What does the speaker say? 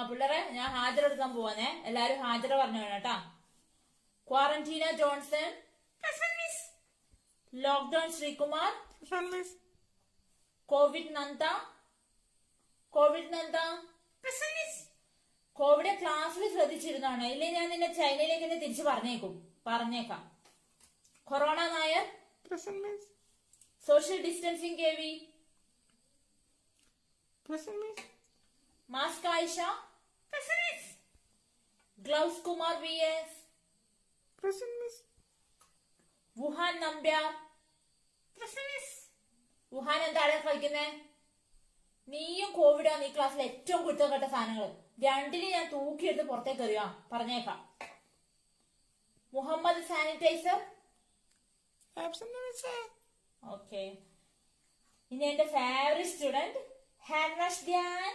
പിള്ളേരെ ഞാൻ ഹാജർ എടുക്കാൻ പോവാനേ. എല്ലാരും ഹാജർ പറഞ്ഞു കേട്ടാ. ക്വാറന്റീന Johnson, lockdown Sreekumar, covid Nanda, covid ക്ലാസ്സിൽ ശ്രദ്ധിച്ചിരുന്നാണ്. ഇല്ലേ ഞാൻ നിന്നെ ചൈനയിലേക്ക് തന്നെ തിരിച്ചു പറഞ്ഞേക്കാം. Corona Nair, social distancing K V, mask Ayisha, gloves Kumar V S, Wuhan Nambiar. Wuhan എന്താണ് കളിക്കുന്നേ? നീയും കോവിഡാണ് ഈ ക്ലാസ്സിൽ ഏറ്റവും കുറ്റപ്പെട്ട സാധനങ്ങൾ. രണ്ടിന് ഞാൻ തൂക്കിയെടുത്ത് പുറത്തേക്ക് എറിയാം, പറഞ്ഞേക്കാം. മുഹമ്മദ് സാനിറ്റൈസർ. ഓക്കെ. ഇനി എന്റെ ഫേവറേറ്റ് സ്റ്റുഡന്റ് ഹാൻവാഷ് ധ്യാൻ.